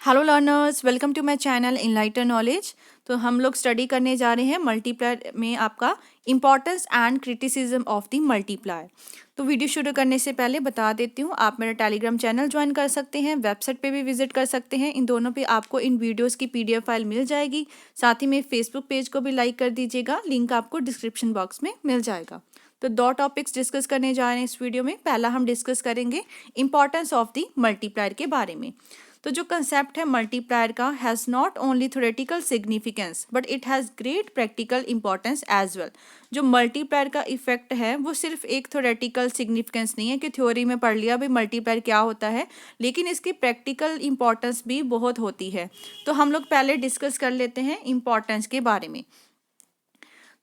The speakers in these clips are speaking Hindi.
Hello learners, welcome to my channel Enlighter Knowledge. तो हम लोग स्टडी करने जा रहे हैं मल्टीप्लायर में आपका importance and criticism of the multiplier. तो वीडियो शुरू करने से पहले बता देती हूँ, आप मेरा टेलीग्राम चैनल ज्वाइन कर सकते हैं, वेबसाइट पे भी विजिट कर सकते हैं। इन दोनों पे आपको इन वीडियोस की पीडीएफ फाइल मिल जाएगी। साथ ही में फेसबुक पेज को भी लाइक कर दीजिएगा, लिंक आपको डिस्क्रिप्शन बॉक्स में मिल जाएगा। तो दो टॉपिक्स डिस्कस करने जा रहे हैं इस वीडियो में। पहला हम डिस्कस करेंगे इम्पॉर्टेंस ऑफ द मल्टीप्लायर के बारे में। तो जो कंसेप्ट है मल्टीप्लायर का has not only theoretical significance but it has great practical importance as well. जो मल्टीप्लायर का इफेक्ट है वो सिर्फ एक थ्योरेटिकल सिग्निफिकेंस नहीं है कि थ्योरी में पढ़ लिया भाई मल्टीप्लायर क्या होता है, लेकिन इसकी प्रैक्टिकल इंपॉर्टेंस भी बहुत होती है। तो हम लोग पहले डिस्कस कर लेते हैं इम्पॉर्टेंस के बारे में।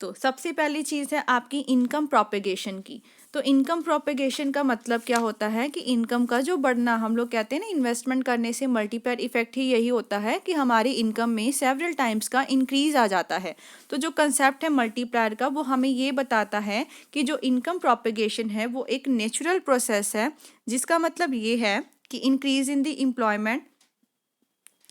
तो सबसे पहली चीज़ है आपकी इनकम प्रोपेगेशन की। तो इनकम प्रोपेगेशन का मतलब क्या होता है कि इनकम का जो बढ़ना, हम लोग कहते हैं ना इन्वेस्टमेंट करने से मल्टीप्लायर इफेक्ट ही यही होता है कि हमारी इनकम में सेवरल टाइम्स का इंक्रीज आ जाता है। तो जो कंसेप्ट है मल्टीप्लायर का वो हमें ये बताता है कि जो इनकम प्रोपेगेशन है वो एक नेचुरल प्रोसेस है, जिसका मतलब ये है कि increase in the employment,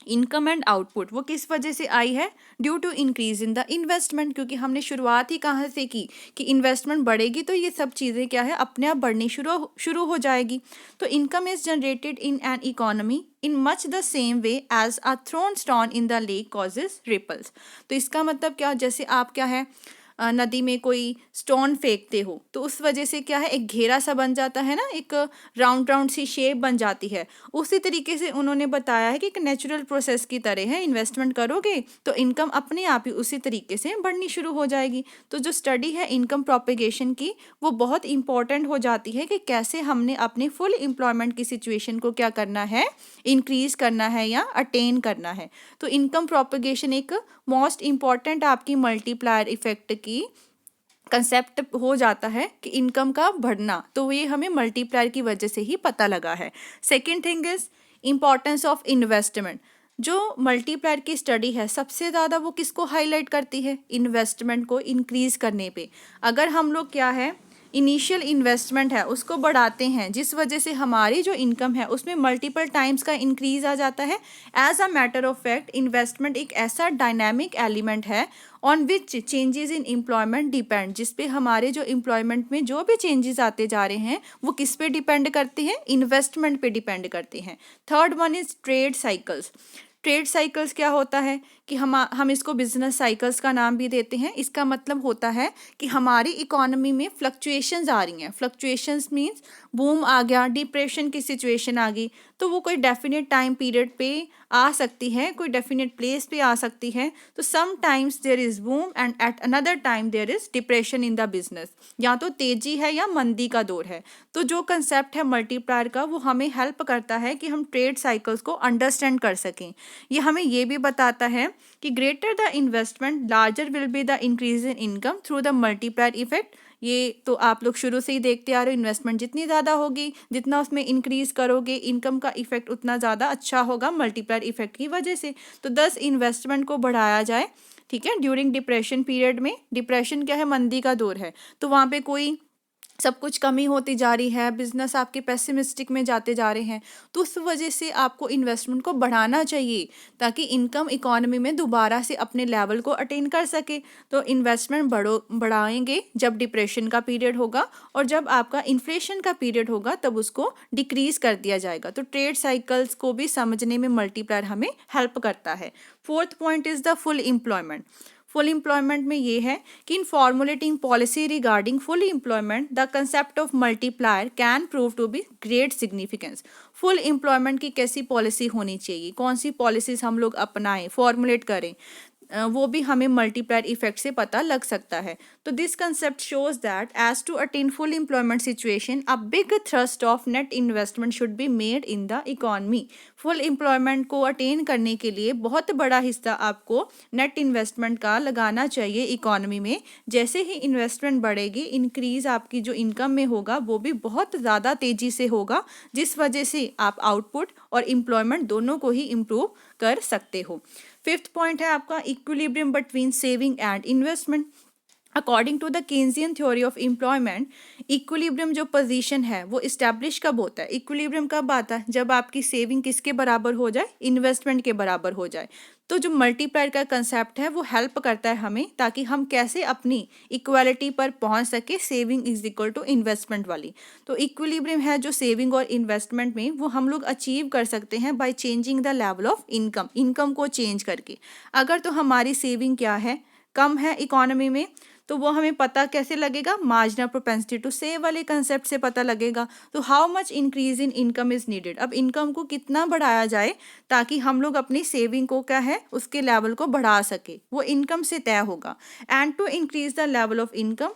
income and output वो किस वजह से आई है? Due to increase in the investment. क्योंकि हमने शुरुआत ही कहाँ से की कि इन्वेस्टमेंट बढ़ेगी तो ये सब चीज़ें क्या है अपने आप बढ़नी शुरू हो जाएगी। तो income is generated in an economy in much the same way as a thrown stone in the lake causes ripples. तो इसका मतलब क्या, जैसे आप क्या है नदी में कोई स्टोन फेंकते हो तो उस वजह से क्या है एक घेरा सा बन जाता है ना, एक राउंड राउंड सी शेप बन जाती है। उसी तरीके से उन्होंने बताया है कि एक नेचुरल प्रोसेस की तरह है, इन्वेस्टमेंट करोगे तो इनकम अपने आप ही उसी तरीके से बढ़नी शुरू हो जाएगी। तो जो स्टडी है इनकम प्रोपेगेशन की वो बहुत इंपॉर्टेंट हो जाती है कि कैसे हमने अपने फुल एम्प्लॉयमेंट की सिचुएशन को क्या करना है, इंक्रीज करना है या अटेन करना है। तो इनकम प्रोपेगेशन एक मोस्ट इम्पॉर्टेंट आपकी मल्टीप्लायर इफेक्ट की कंसेप्ट हो जाता है कि इनकम का बढ़ना, तो ये हमें मल्टीप्लायर की वजह से ही पता लगा है। Second thing is importance of investment. जो मल्टीप्लायर की स्टडी है सबसे ज़्यादा वो किसको हाईलाइट करती है? इन्वेस्टमेंट को इंक्रीज करने पे। अगर हम लोग क्या है इनिशियल इन्वेस्टमेंट है उसको बढ़ाते हैं, जिस वजह से हमारी जो इनकम है उसमें मल्टीपल टाइम्स का इंक्रीज आ जाता है। As a matter of fact investment एक ऐसा डायनामिक एलिमेंट है on which changes in employment depend, जिस पे हमारे जो एम्प्लॉयमेंट में जो भी चेंजेस आते जा रहे हैं वो किस पे डिपेंड करते हैं? इन्वेस्टमेंट पे डिपेंड करते हैं। Third one is trade cycles. Trade cycles क्या होता है कि हम इसको बिजनेस साइकिल्स का नाम भी देते हैं। इसका मतलब होता है कि हमारी इकोनॉमी में फ्लक्चुएशंस आ रही हैं। फ्लक्चुएशंस मीन्स बूम आ गया, डिप्रेशन की सिचुएशन आ गई, तो वो कोई डेफिनेट टाइम पीरियड पे आ सकती है, कोई डेफिनेट प्लेस पे आ सकती है। तो sometimes there is boom and at another time there is depression in the business. या तो तेजी है या मंदी का दौर है। तो जो कंसेप्ट है मल्टीप्लायर का वो हमें हेल्प करता है कि हम ट्रेड साइकिल्स को अंडरस्टैंड कर सकें। ये हमें ये भी बताता है कि greater the investment larger will be the increase in income through the multiplier effect. ये तो आप लोग शुरू से ही देखते आ रहे हो, इन्वेस्टमेंट जितनी ज़्यादा होगी, जितना उसमें इंक्रीज करोगे इनकम का इफेक्ट उतना ज़्यादा अच्छा होगा मल्टीप्लायर इफेक्ट की वजह से। तो 10 इन्वेस्टमेंट को बढ़ाया जाए, ठीक है, ड्यूरिंग डिप्रेशन पीरियड में। डिप्रेशन क्या है? मंदी का दौर है, तो वहाँ पे कोई सब कुछ कमी होती जा रही है, बिजनेस आपके पेसिमिस्टिक में जाते जा रहे हैं, तो उस वजह से आपको इन्वेस्टमेंट को बढ़ाना चाहिए ताकि इनकम इकोनॉमी में दोबारा से अपने लेवल को अटेन कर सके। तो इन्वेस्टमेंट बढ़ाएंगे जब डिप्रेशन का पीरियड होगा, और जब आपका इन्फ्लेशन का पीरियड होगा तब उसको डिक्रीज कर दिया जाएगा। तो ट्रेड साइकिल्स को भी समझने में मल्टीप्लायर हमें हेल्प करता है। Fourth point is the full employment. Full employment में ये है कि in formulating policy regarding full employment the concept of multiplier can prove to be great significance. Full employment की कैसी पॉलिसी होनी चाहिए, कौन सी पॉलिसीज हम लोग अपनाएं, फॉर्मुलेट करें, वो भी हमें मल्टीप्लायर इफेक्ट से पता लग सकता है। तो this concept shows that as to attain full employment situation a big thrust of net investment should be made in the economy. Full employment को अटेन करने के लिए बहुत बड़ा हिस्सा आपको नेट इन्वेस्टमेंट का लगाना चाहिए इकोनॉमी में। जैसे ही इन्वेस्टमेंट बढ़ेगी, इंक्रीज आपकी जो इनकम में होगा वो भी बहुत ज़्यादा तेज़ी से होगा, जिस वजह से आप आउटपुट और एम्प्लॉयमेंट दोनों को ही इम्प्रूव कर सकते हो। फिफ्थ पॉइंट है आपका equilibrium between saving and investment. According to the Keynesian theory of employment, equilibrium जो पोजीशन है वो इस्टेब्लिश कब होता है? इक्विलिब्रियम कब आता है? जब आपकी सेविंग किसके बराबर हो जाए? इन्वेस्टमेंट के बराबर हो जाए। तो जो मल्टीप्लायर का कंसेप्ट है वो हेल्प करता है हमें, ताकि हम कैसे अपनी इक्वालिटी पर पहुंच सके, saving is equal to investment वाली। तो इक्विलिब्रियम है जो सेविंग और इन्वेस्टमेंट में, वो हम लोग अचीव कर सकते हैं by changing the level of income, income को चेंज करके। अगर तो हमारी सेविंग क्या है, कम है इकोनॉमी में, तो वो हमें पता कैसे लगेगा? मार्जिनल प्रोपेंसिटी टू सेव वाले कंसेप्ट से पता लगेगा। तो how much increase in income is needed, अब इनकम को कितना बढ़ाया जाए ताकि हम लोग अपनी सेविंग को क्या है उसके लेवल को बढ़ा सके, वो इनकम से तय होगा। And to increase the level of income,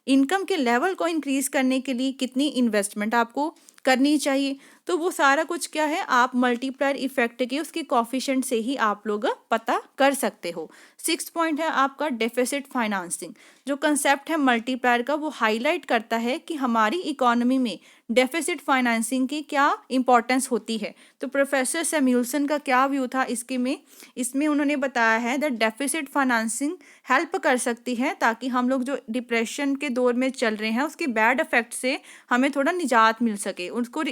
income के लेवल को इंक्रीज करने के लिए कितनी इन्वेस्टमेंट आपको करनी चाहिए, तो वो सारा कुछ क्या है आप मल्टीप्लायर इफेक्ट के उसके कॉफिशेंट से ही आप लोग पता कर सकते हो। 6 पॉइंट है आपका डेफिसिट फाइनेंसिंग। जो कंसेप्ट है मल्टीप्लायर का वो हाईलाइट करता है कि हमारी इकोनॉमी में डेफिसिट फाइनेंसिंग की क्या इंपॉर्टेंस होती है। तो प्रोफेसर सैमुअल्सन का क्या व्यू था इसमें उन्होंने बताया है दैट डेफिसिट फाइनेंसिंग हेल्प कर सकती है, ताकि हम लोग जो डिप्रेशन के दौर में चल रहे हैं उसके बैड इफेक्ट से हमें थोड़ा निजात मिल सके, उसको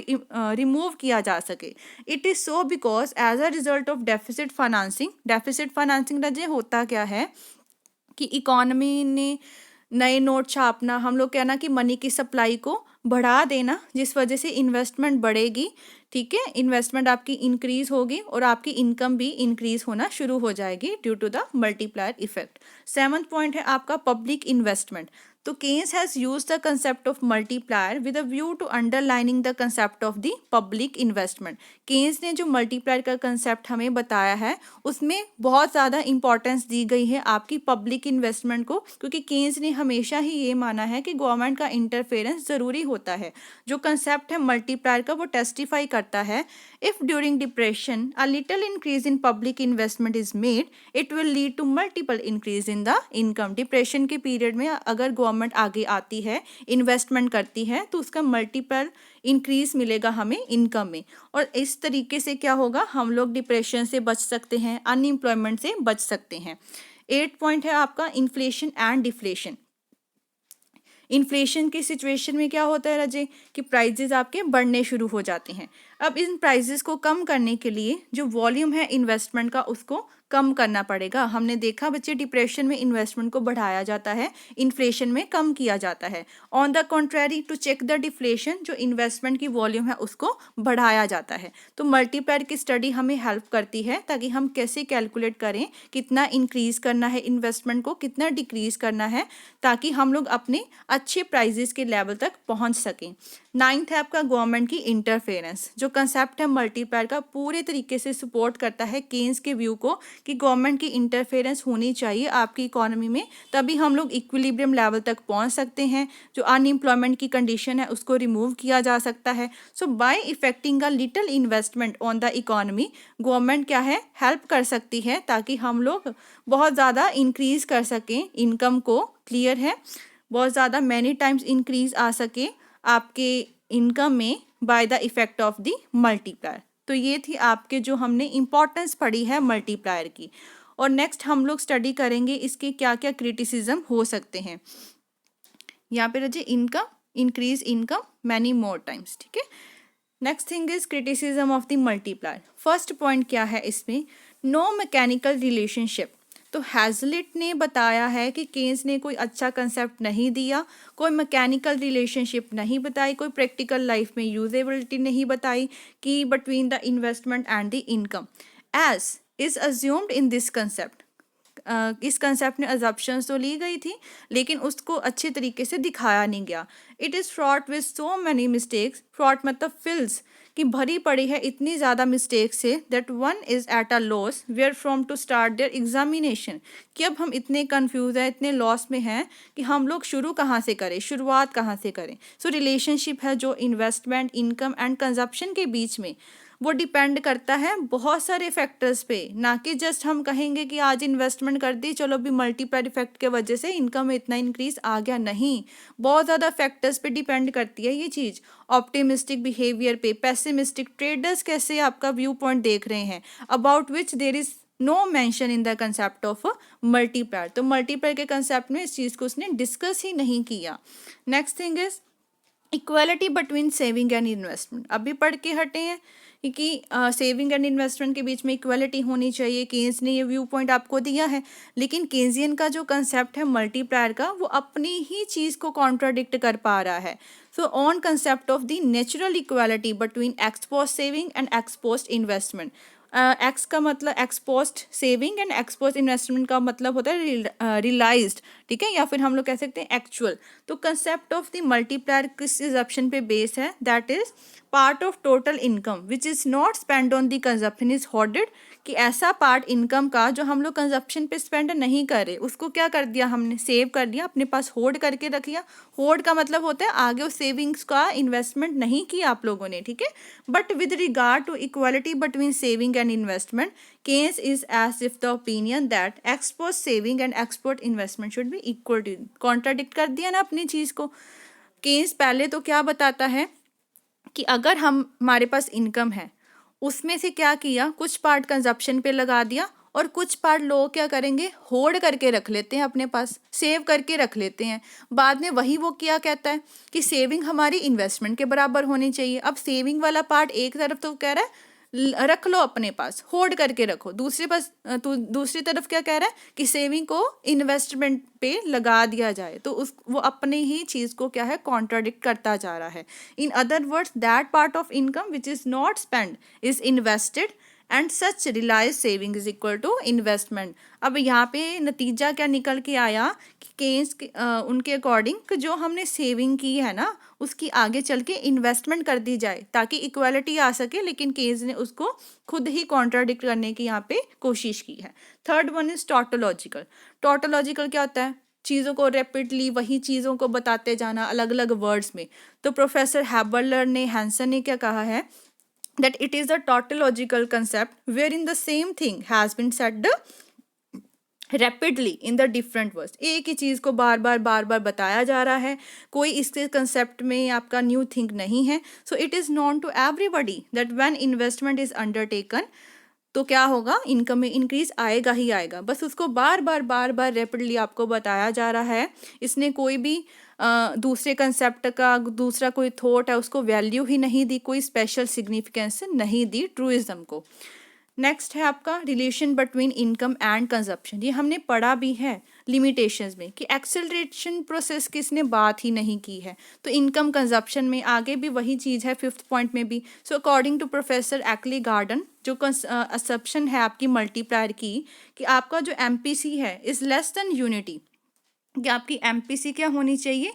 रिमूव किया जा सके। It is so because as a result of deficit financing रजे होता क्या है कि इकोनॉमी ने नए नोट छापना, हम लोग कहना कि मनी की सप्लाई को बढ़ा देना, जिस वजह से इन्वेस्टमेंट बढ़ेगी। ठीक है, इन्वेस्टमेंट आपकी इंक्रीज होगी और आपकी इनकम भी इंक्रीज होना शुरू हो जाएगी due to the multiplier effect. 7th point है आपका पब्लिक इन्वेस्टमेंट। तो Keynes has used the concept of multiplier with a view to underlining the concept of the public investment. Keynes ने जो मल्टीप्लायर का कंसेप्ट हमें बताया है उसमें बहुत ज़्यादा इंपॉर्टेंस दी गई है आपकी पब्लिक इन्वेस्टमेंट को, क्योंकि केन्स ने हमेशा ही ये माना है कि गवर्नमेंट का इंटरफेरेंस ज़रूरी होता है। जो कंसेप्ट है मल्टीप्लायर का वो टेस्टिफाई करता है, if during depression a little increase in public investment is made, it will lead to multiple increase in the income. Depression के पीरियड में अगर गवर्नमेंट आगे आती है, इन्वेस्टमेंट करती है, तो उसका मल्टीपल इंक्रीज मिलेगा हमें इनकम में, और इस तरीके से क्या होगा, हम लोग डिप्रेशन से बच सकते हैं, अनएम्प्लॉयमेंट से बच सकते हैं। 8 पॉइंट है आपका इन्फ्लेशन एंड डिफ्लेशन। इन्फ्लेशन की सिचुएशन में क्या होता है रजे कि प्राइजेस आपके बढ़ने शुरू हो जाते हैं। अब इन प्राइजेस को कम करने के लिए जो वॉल्यूम है इन्वेस्टमेंट का उसको कम करना पड़ेगा। हमने देखा बच्चे डिप्रेशन में इन्वेस्टमेंट को बढ़ाया जाता है, इन्फ्लेशन में कम किया जाता है। On the contrary to check the deflation, जो इन्वेस्टमेंट की वॉल्यूम है उसको बढ़ाया जाता है। तो मल्टीप्लायर की स्टडी हमें हेल्प करती है ताकि हम कैसे कैलकुलेट करें कितना इंक्रीज करना है इन्वेस्टमेंट को, कितना डिक्रीज करना है, ताकि हम लोग अपने अच्छे प्राइजेस के लेवल तक पहुंच सकें। 9th है आपका गवर्नमेंट की इंटरफेरेंस। जो कंसेप्ट है मल्टीप्लायर का पूरे तरीके से सपोर्ट करता है केन्स के व्यू को कि गवर्नमेंट की इंटरफेरेंस होनी चाहिए आपकी इकोनॉमी में, तभी हम लोग इक्विलिब्रियम लेवल तक पहुंच सकते हैं। जो अनएम्प्लॉयमेंट की कंडीशन है उसको रिमूव किया जा सकता है। So by effecting a little investment on the economy, government क्या है हेल्प कर सकती है ताकि हम लोग बहुत ज़्यादा इंक्रीज कर सकें इनकम को। क्लियर है, बहुत ज़्यादा मैनी टाइम्स इंक्रीज आ सके आपके इनकम में by the effect of the multiplier. तो ये थी आपके जो हमने इम्पोर्टेंस पढ़ी है मल्टीप्लायर की। और नेक्स्ट हम लोग स्टडी करेंगे इसके क्या क्या क्रिटिसिज्म हो सकते हैं। यहाँ पे रजिए income, increase income many more times. ठीक है, next thing is criticism of the multiplier. First point क्या है इसमें, नो मैकेनिकल रिलेशनशिप। तो हैजलिट ने बताया है कि केन्स ने कोई अच्छा कंसेप्ट नहीं दिया, कोई मैकेनिकल रिलेशनशिप नहीं बताई, कोई प्रैक्टिकल लाइफ में यूजेबिलिटी नहीं बताई कि between the investment and the income as is assumed in this concept. इस कंसेप्ट में अजम्पशंस तो ली गई थी लेकिन उसको अच्छे तरीके से दिखाया नहीं गया। It is fraught with so many mistakes, fraught मतलब फिल्स कि भरी पड़ी है इतनी ज़्यादा मिस्टेक से, that one is at a loss where from to start their examination, कि अब हम इतने कन्फ्यूज हैं, इतने लॉस में हैं कि हम लोग शुरू कहाँ से करें, शुरुआत कहाँ से करें। सो रिलेशनशिप है जो इन्वेस्टमेंट, इनकम एंड कंजप्शन के बीच में, वो डिपेंड करता है बहुत सारे फैक्टर्स पे, ना कि जस्ट हम कहेंगे कि आज इन्वेस्टमेंट कर दी चलो भी मल्टीप्लायर इफेक्ट के वजह से इनकम में इतना इंक्रीज आ गया। नहीं, बहुत ज़्यादा फैक्टर्स पे डिपेंड करती है ये चीज़। ऑप्टिमिस्टिक बिहेवियर पे, पेसिमिस्टिक, ट्रेडर्स कैसे आपका व्यू पॉइंट देख रहे हैं, about which there is no mention in the concept of multiplier. तो मल्टीप्लायर के कंसेप्ट में इस चीज़ को उसने डिस्कस ही नहीं किया। Next thing is equality between saving and investment. अभी पढ़ के हटे हैं कि सेविंग एंड इन्वेस्टमेंट के बीच में इक्वालिटी होनी चाहिए। केन्स ने ये व्यू पॉइंट आपको दिया है, लेकिन केन्जियन का जो कंसेप्ट है मल्टीप्लायर का, वो अपनी ही चीज़ को कॉन्ट्राडिक्ट कर पा रहा है। So on concept of the natural equality between x post saving and x post investment. X का मतलब x post saving and x post investment का मतलब होता है रियलाइज्ड, ठीक है, या फिर हम लोग कह सकते हैं एक्चुअल। तो कंसेप्ट ऑफ द मल्टीप्लायर किस ऑप्शन पे बेस है, that is part of total income which is not spend on the consumption is hoarded. कि ऐसा पार्ट इनकम का जो हम लोग कंजप्शन पे स्पेंड नहीं कर रहे, उसको क्या कर दिया हमने, सेव कर दिया, अपने पास होल्ड करके रख लिया। होल्ड का मतलब होता है आगे उस सेविंग्स का इन्वेस्टमेंट नहीं किया आप लोगों ने, ठीक है। But with regard to equality between saving and investment, Keynes is as if the opinion that export saving and export investment should be equal to. Contradict कर दिया ना अपनी चीज़ को। केन्स पहले तो क्या बताता है कि अगर हमारे पास इनकम है, उसमें से क्या किया, कुछ पार्ट कंजप्शन पे लगा दिया और कुछ पार्ट लोग क्या करेंगे, होल्ड करके रख लेते हैं, अपने पास सेव करके रख लेते हैं। बाद में वही वो क्या कहता है कि सेविंग हमारी इन्वेस्टमेंट के बराबर होनी चाहिए। अब सेविंग वाला पार्ट एक तरफ तो कह रहा है रख लो अपने पास, होल्ड करके रखो, दूसरी तरफ क्या कह रहा है कि सेविंग को इन्वेस्टमेंट पे लगा दिया जाए। तो वो अपने ही चीज़ को क्या है, कॉन्ट्राडिक्ट करता जा रहा है। In other words, that part of income which is not spend is invested and such realise saving is equal to investment. अब यहाँ पे नतीजा क्या निकल के आया कि केन्स उनके अकॉर्डिंग जो हमने सेविंग की है ना, उसकी आगे चल के इन्वेस्टमेंट कर दी जाए ताकि इक्वालिटी आ सके, लेकिन केन्स ने उसको खुद ही कॉन्ट्राडिक्ट करने की यहाँ पे कोशिश की है। Third one is tautological. Tautological क्या होता है, चीज़ों को रैपिडली वही चीज़ों को बताते जाना अलग अलग वर्ड्स में। तो प्रोफेसर हैबरलर ने, हैंसन ने क्या कहा है, that it is a tautological concept wherein the same thing has been said rapidly in the different words. एक ही चीज़ को बार बार बताया जा रहा है, कोई इसके कंसेप्ट में आपका न्यू थिंक नहीं है। So it is known to everybody that when investment is undertaken, तो क्या होगा, इनकम में इंक्रीज आएगा ही आएगा। बस उसको बार बार रैपिडली आपको बताया जा रहा है। इसने कोई भी दूसरे कंसेप्ट का दूसरा कोई थॉट है उसको वैल्यू ही नहीं दी, कोई स्पेशल सिग्निफिकेंस नहीं दी ट्रूइज्म को। नेक्स्ट है आपका relation between income and consumption. ये हमने पढ़ा भी है लिमिटेशंस में कि एक्सेलरेशन प्रोसेस की इसने बात ही नहीं की है। तो इनकम कंजप्शन में आगे भी वही चीज़ है, फिफ्थ पॉइंट में भी। So according to professor Ackley Gardner, जो असप्शन है आपकी मल्टीप्लायर की कि आपका जो एमपीसी है इज़ लेस देन यूनिटी, कि आपकी एमपीसी क्या होनी चाहिए,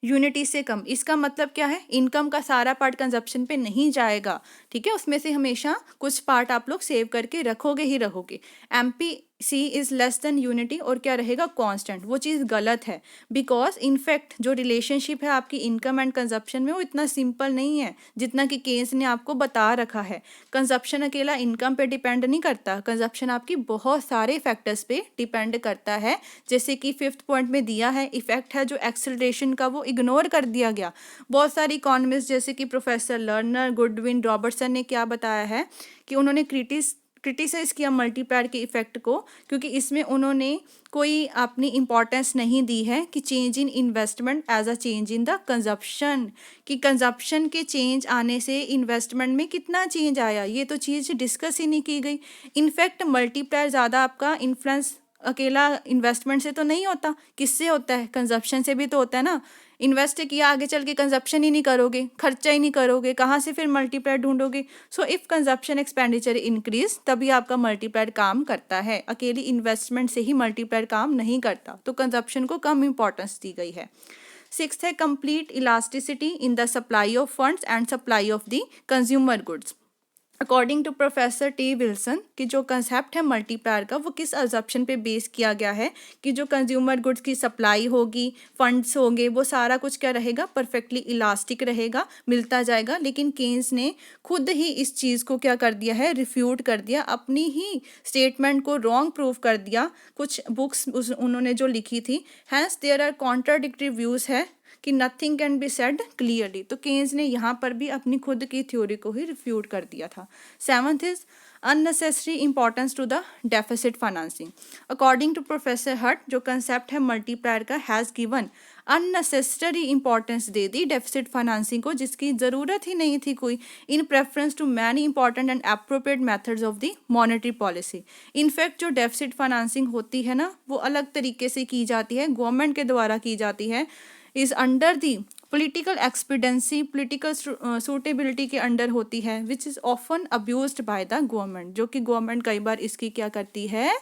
यूनिटी से कम। इसका मतलब क्या है, इनकम का सारा पार्ट कंजप्शन पे नहीं जाएगा, ठीक है, उसमें से हमेशा कुछ पार्ट आप लोग सेव करके रखोगे ही रखोगे। MPC is less than unity और क्या रहेगा, कांस्टेंट। वो चीज़ गलत है, बिकॉज इनफैक्ट जो रिलेशनशिप है आपकी इनकम एंड कंजप्शन में वो इतना सिंपल नहीं है जितना कि केन्स ने आपको बता रखा है। कंजप्शन अकेला इनकम पे डिपेंड नहीं करता, कंजप्शन आपकी बहुत सारे फैक्टर्स पे डिपेंड करता है। जैसे कि फिफ्थ पॉइंट में दिया है, इफेक्ट है जो एक्सेलरेशन का वो इग्नोर कर दिया गया। बहुत सारी इकोनॉमिस्ट जैसे कि प्रोफेसर लर्नर, गुडविन, रॉबर्टसन ने क्या बताया है कि उन्होंने क्रिटिसाइज किया मल्टीप्लायर के इफेक्ट को, क्योंकि इसमें उन्होंने कोई अपनी इम्पोर्टेंस नहीं दी है कि change in investment as a change in the consumption, कि कंजप्शन के चेंज आने से इन्वेस्टमेंट में कितना चेंज आया, ये तो चीज़ डिस्कस ही नहीं की गई। इनफैक्ट मल्टीप्लायर ज़्यादा आपका इन्फ्लुएंस अकेला इन्वेस्टमेंट से तो नहीं होता, किससे होता है, कंजप्शन से भी तो होता है ना। इन्वेस्ट किया, आगे चल के कंजप्शन ही नहीं करोगे, खर्चा ही नहीं करोगे, कहाँ से फिर मल्टीप्लायर ढूंढोगे। So if consumption expenditure increase तभी आपका मल्टीप्लायर काम करता है, अकेली इन्वेस्टमेंट से ही मल्टीप्लायर काम नहीं करता। तो कंजप्शन को कम इंपॉर्टेंस दी गई है। सिक्स्थ है complete elasticity in the supply of funds and supply of the consumer goods. According to professor T Wilson कि जो कंसेप्ट है मल्टीप्लायर का वो किस अजप्शन पे बेस किया गया है कि जो कंज्यूमर गुड्स की सप्लाई होगी, फंड्स होंगे, वो सारा कुछ क्या रहेगा, परफेक्टली इलास्टिक रहेगा, मिलता जाएगा। लेकिन केन्स ने खुद ही इस चीज़ को क्या कर दिया है, रिफ्यूट कर दिया, अपनी ही स्टेटमेंट को रॉन्ग प्रूव कर दिया। कुछ बुक्स उन्होंने जो लिखी थी, hence there are contradictory views है कि nothing can be said clearly. तो केन्स ने यहाँ पर भी अपनी खुद की थ्योरी को ही रिफ्यूट कर दिया था। Seventh is unnecessary importance to the deficit financing. According to professor Hutt, जो कंसेप्ट है मल्टीप्लायर का, हैज़ गिवन अननेसेसरी इंपॉर्टेंस दे दी डेफिसिट फाइनेंसिंग को, जिसकी ज़रूरत ही नहीं थी कोई, in preference to many important and appropriate methods of the monetary policy. In fact जो डेफिसिट फाइनेंसिंग होती है ना, वो अलग तरीके से की जाती है, गवर्नमेंट के द्वारा की जाती है, is under the political expediency, political suitability के अंडर होती है, which is often abused by the government, जो कि गवर्नमेंट कई बार इसकी क्या करती है,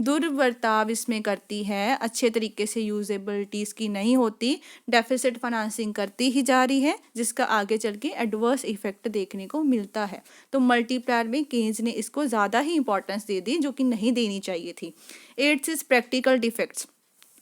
दुर्वर्ताव इसमें करती है, अच्छे तरीके से यूजेबिलिटी इसकी नहीं होती, डेफिसिट फाइनेंसिंग करती ही जा रही है, जिसका आगे चल के एडवर्स इफेक्ट देखने को मिलता है। तो मल्टीप्लायर में केन्स ने इसको ज़्यादा ही इंपॉर्टेंस दे दी, जो कि नहीं देनी चाहिए थी। 8th is practical defects.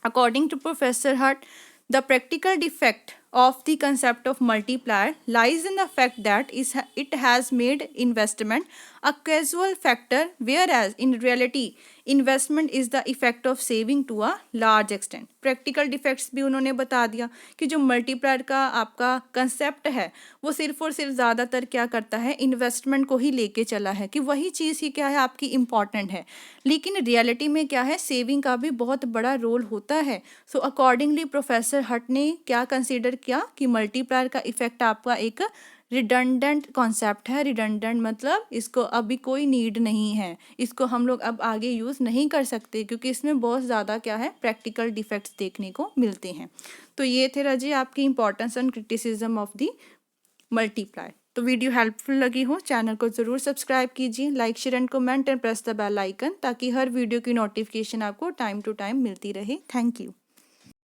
According to professor Hutt, the practical defect of the concept of multiplier lies in the fact that it has made investment a casual factor, whereas in reality investment is the effect of saving to a large extent. Practical defects भी उन्होंने बता दिया कि जो मल्टीप्लायर का आपका कंसेप्ट है, वो सिर्फ और सिर्फ ज़्यादातर क्या करता है, इन्वेस्टमेंट को ही लेके चला है, कि वही चीज़ ही क्या है आपकी इम्पॉर्टेंट है, लेकिन रियलिटी में क्या है, सेविंग का भी बहुत बड़ा रोल होता है। सो अकॉर्डिंगली प्रोफेसर हट ने क्या कंसीडर किया कि मल्टीप्लायर का इफेक्ट आपका एक रिडंडेंट कॉन्सेप्ट है। रिडंडेंट मतलब इसको अभी कोई नीड नहीं है, इसको हम लोग अब आगे यूज़ नहीं कर सकते, क्योंकि इसमें बहुत ज़्यादा क्या है, प्रैक्टिकल डिफेक्ट्स देखने को मिलते हैं। तो ये थे राजी आपकी importance and criticism of the multiply. तो वीडियो हेल्पफुल लगी हो, चैनल को ज़रूर सब्सक्राइब कीजिए, like share and comment and press the bell icon, ताकि हर वीडियो की नोटिफिकेशन आपको टाइम टू टाइम मिलती रहे। Thank you.